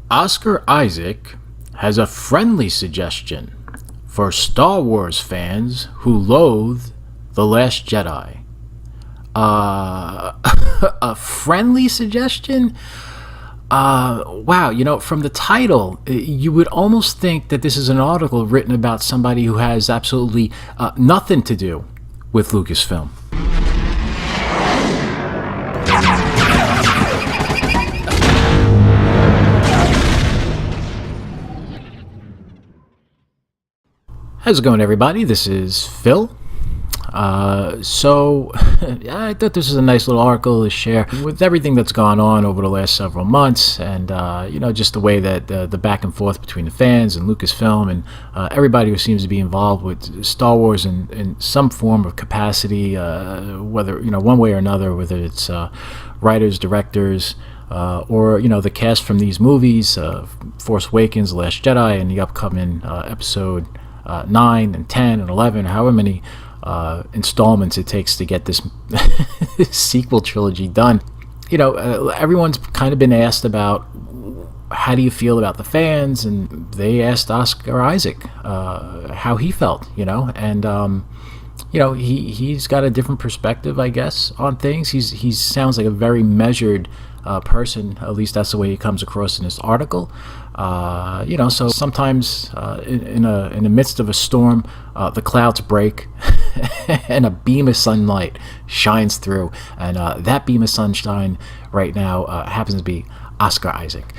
Oscar Isaac has a friendly suggestion for Star Wars fans who loathe The Last Jedi. A friendly suggestion? Wow, from the title, you would almost think that this is an article written about somebody who has absolutely nothing to do with Lucasfilm. How's it going, everybody? This is Phil. So I thought this was a nice little article to share with everything that's gone on over the last several months, and just the way that the back and forth between the fans and Lucasfilm and everybody who seems to be involved with Star Wars in some form of capacity, whether one way or another, whether it's writers, directors, or the cast from these movies, Force Awakens, The Last Jedi, and the upcoming episode 9 and 10 and 11, however many installments it takes to get this sequel trilogy done. Everyone's kind of been asked about how do you feel about the fans, and they asked Oscar Isaac how he felt, and he's got a different perspective, I guess, on things. He sounds like a very measured person. At least that's the way he comes across in this article. So sometimes in the midst of a storm, the clouds break and a beam of sunlight shines through, and that beam of sunshine right now happens to be Oscar Isaac.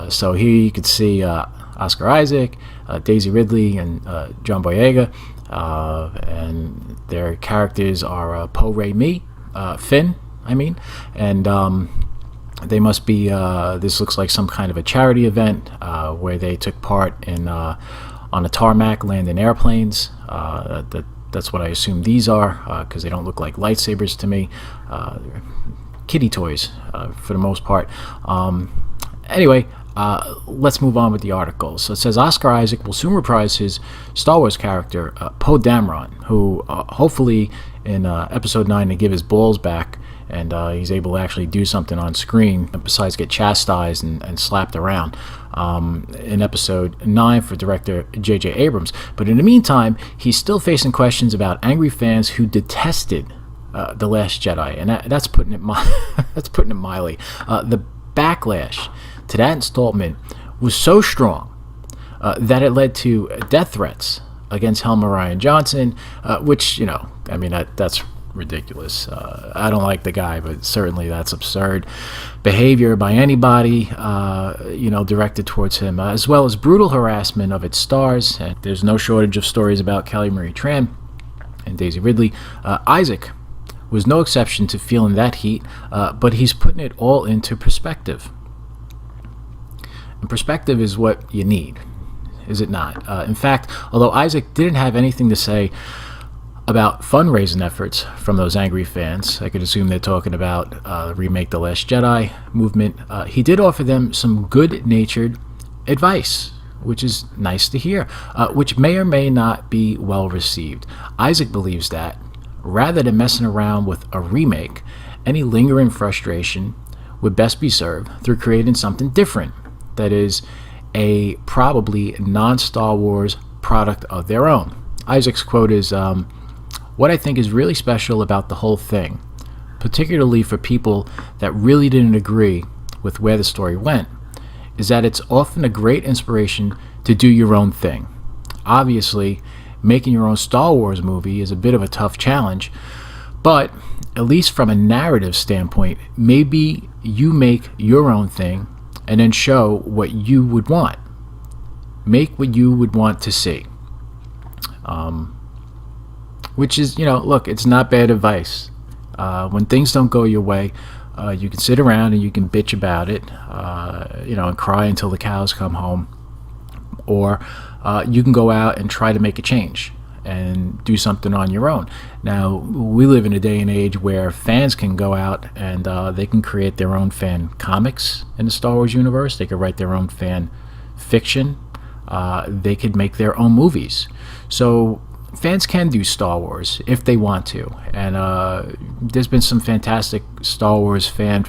So here you can see Oscar Isaac, Daisy Ridley, and John Boyega, and their characters are Poe Ray Finn, and they must be, this looks like some kind of a charity event where they took part in on a tarmac landing airplanes. That's what I assume these are, because they don't look like lightsabers to me. They're kiddie toys for the most part. Anyway, let's move on with the article. So it says Oscar Isaac will soon reprise his Star Wars character, Poe Dameron, who hopefully in episode 9 they give his balls back, and he's able to actually do something on screen besides get chastised and slapped around in episode 9 for director J.J. Abrams. But in the meantime, he's still facing questions about angry fans who detested The Last Jedi, and that's putting it that's putting it mildly. The backlash to that installment was so strong that it led to death threats against Helmer Ryan Johnson, which that's ridiculous. I don't like the guy, but certainly that's absurd behavior by anybody directed towards him, as well as brutal harassment of its stars. And there's no shortage of stories about Kelly Marie Tran and Daisy Ridley. Isaac was no exception to feeling that heat, but he's putting it all into perspective. And perspective is what you need, is it not? In fact, although Isaac didn't have anything to say about fundraising efforts from those angry fans, I could assume they're talking about remake The Last Jedi movement, he did offer them some good-natured advice, which is nice to hear, which may or may not be well received. Isaac believes that, rather than messing around with a remake, any lingering frustration would best be served through creating something different, that is, a probably non-Star Wars product of their own. Isaac's quote is, "What I think is really special about the whole thing, particularly for people that really didn't agree with where the story went, is that it's often a great inspiration to do your own thing. Obviously, making your own Star Wars movie is a bit of a tough challenge, but at least from a narrative standpoint, maybe you make your own thing and then show what you would want. Make what you would want to see." Which is, look, it's not bad advice. When things don't go your way, you can sit around and you can bitch about it, and cry until the cows come home. Or you can go out and try to make a change and do something on your own. Now, we live in a day and age where fans can go out and they can create their own fan comics in the Star Wars universe. They could write their own fan fiction. They could make their own movies. So fans can do Star Wars if they want to, and there's been some fantastic Star Wars fan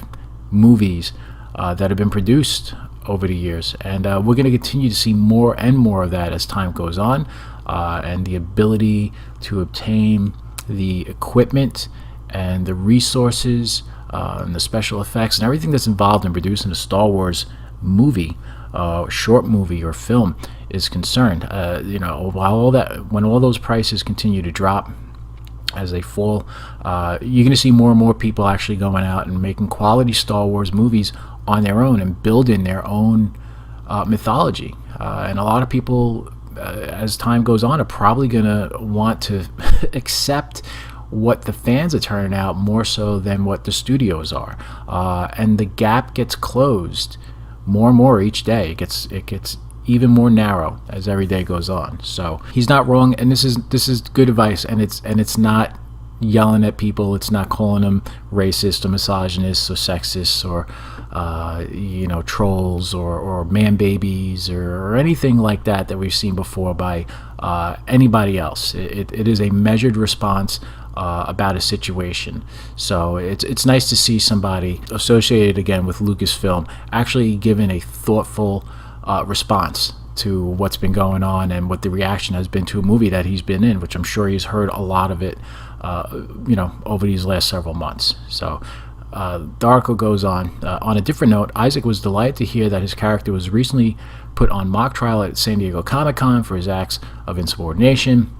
movies that have been produced over the years, and we're going to continue to see more and more of that as time goes on, and the ability to obtain the equipment and the resources and the special effects and everything that's involved in producing a Star Wars movie, short movie or film is concerned. When all those prices continue to drop as they fall, you're going to see more and more people actually going out and making quality Star Wars movies on their own and building their own mythology. And a lot of people, as time goes on, are probably going to want to accept what the fans are turning out more so than what the studios are. And the gap gets closed more and more each day. It gets even more narrow as every day goes on. So he's not wrong, and this is good advice, and it's not yelling at people. It's not calling them racist or misogynist or sexist or trolls or man babies or anything like that we've seen before by anybody else. It is a measured response about a situation. So it's nice to see somebody associated again with Lucasfilm actually giving a thoughtful response to what's been going on and what the reaction has been to a movie that he's been in, which I'm sure he's heard a lot of it over these last several months. So the article goes on. On a different note, Isaac was delighted to hear that his character was recently put on mock trial at San Diego Comic-Con for his acts of insubordination.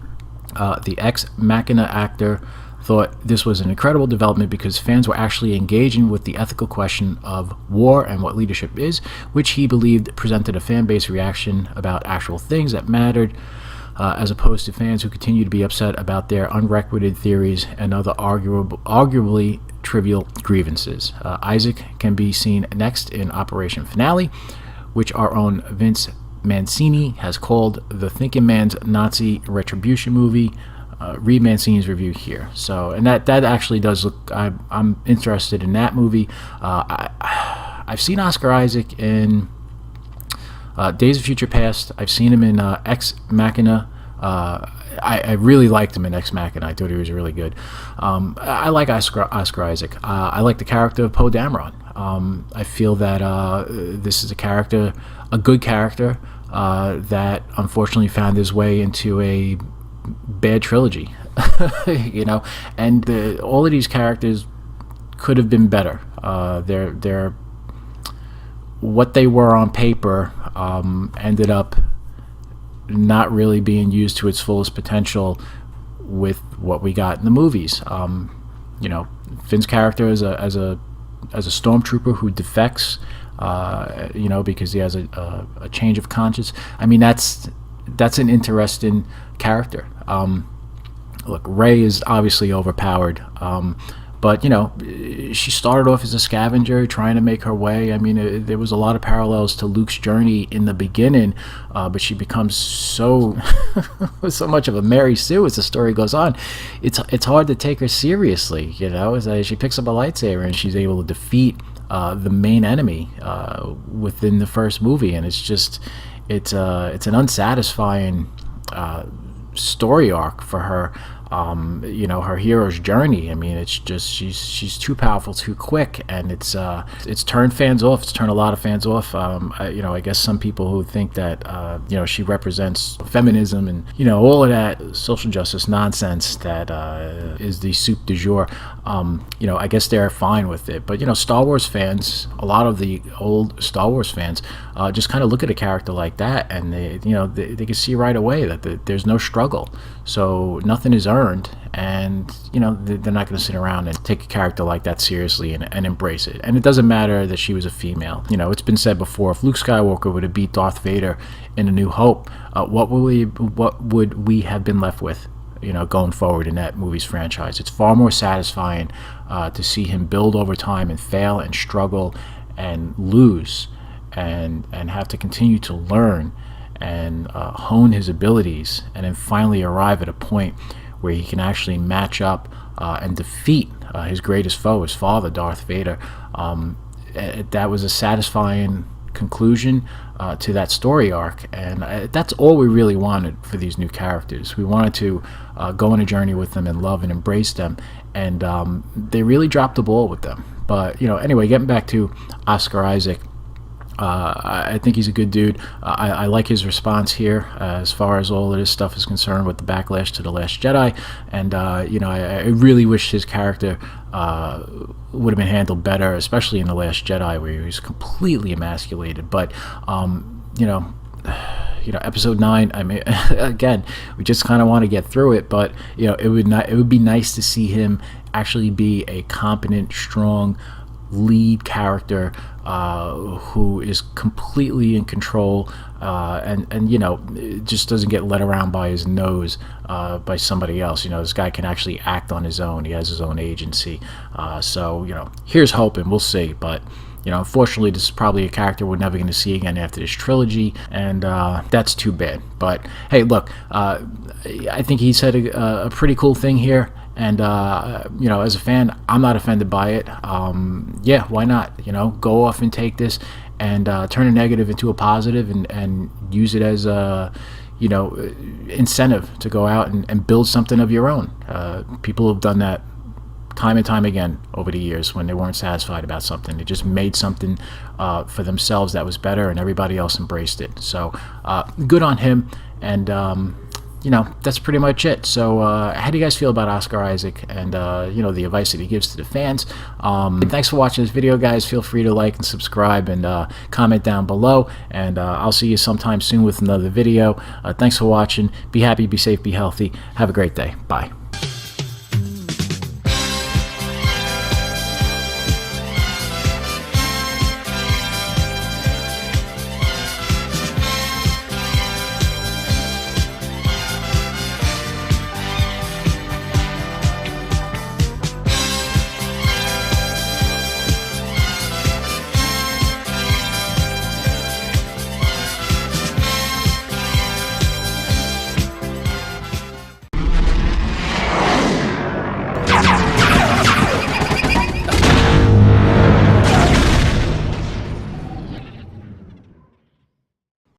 The Ex Machina actor thought this was an incredible development because fans were actually engaging with the ethical question of war and what leadership is, which he believed presented a fan base reaction about actual things that mattered, as opposed to fans who continue to be upset about their unrequited theories and other arguably trivial grievances. Isaac can be seen next in Operation Finale, which our own Vince Mancini has called the thinking man's Nazi retribution movie. Read Mancini's review here. So, and that actually does look. I'm interested in that movie. I've seen Oscar Isaac in Days of Future Past. I've seen him in Ex Machina. I really liked him in Ex Machina. I thought he was really good. I like Oscar Isaac. I like the character of Poe Dameron. I feel that this is a good character that unfortunately found his way into a bad trilogy. And all of these characters could have been better. They're what they were on paper ended up not really being used to its fullest potential with what we got in the movies. Finn's character as a stormtrooper who defects, because he has a change of conscience. I mean, that's an interesting character. Look, Rey is obviously overpowered, but she started off as a scavenger trying to make her way. I mean, there was a lot of parallels to Luke's journey in the beginning, but she becomes so much of a Mary Sue as the story goes on. It's hard to take her seriously, as she picks up a lightsaber and she's able to defeat the main enemy within the first movie, and it's an unsatisfying story arc for her. Her hero's journey. I mean, it's just she's too powerful, too quick, and it's turned fans off. It's turned a lot of fans off. I guess some people who think that she represents feminism and all of that social justice nonsense that is the soup du jour. I guess they're fine with it. But Star Wars fans, a lot of the old Star Wars fans, just kind of look at a character like that, and they can see right away that there's no struggle. So nothing is earned, and they're not going to sit around and take a character like that seriously and embrace it. And it doesn't matter that she was a female. It's been said before, if Luke Skywalker would have beat Darth Vader in A New Hope, what would we have been left with going forward in that movie's franchise? It's far more satisfying to see him build over time and fail and struggle and lose and have to continue to learn and hone his abilities, and then finally arrive at a point where he can actually match up and defeat his greatest foe, his father, Darth Vader. That was a satisfying conclusion to that story arc, and that's all we really wanted for these new characters. We wanted to go on a journey with them and love and embrace them, and they really dropped the ball with them. But anyway, getting back to Oscar Isaac, I think he's a good dude. I like his response here as far as all of this stuff is concerned with the backlash to The Last Jedi. And, I really wish his character would have been handled better, especially in The Last Jedi, where he was completely emasculated. But, episode 9, I mean, again, we just kind of want to get through it, but it would be nice to see him actually be a competent, strong lead character who is completely in control, and just doesn't get led around by his nose by somebody else. This guy can actually act on his own. He has his own agency. So here's hoping. We'll see, but unfortunately, this is probably a character we're never going to see again after this trilogy, and that's too bad. But hey, look, I think he said a pretty cool thing here, and as a fan, I'm not offended by it. Yeah, why not? Go off and take this and turn a negative into a positive, and use it as a incentive to go out and build something of your own. People have done that time and time again over the years when they weren't satisfied about something. They just made something for themselves that was better, and everybody else embraced it. So good on him, and that's pretty much it. So how do you guys feel about Oscar Isaac and the advice that he gives to the fans? Thanks for watching this video, guys. Feel free to like and subscribe, and comment down below, and I'll see you sometime soon with another video. Thanks for watching. Be happy, be safe, be healthy. Have a great day. Bye.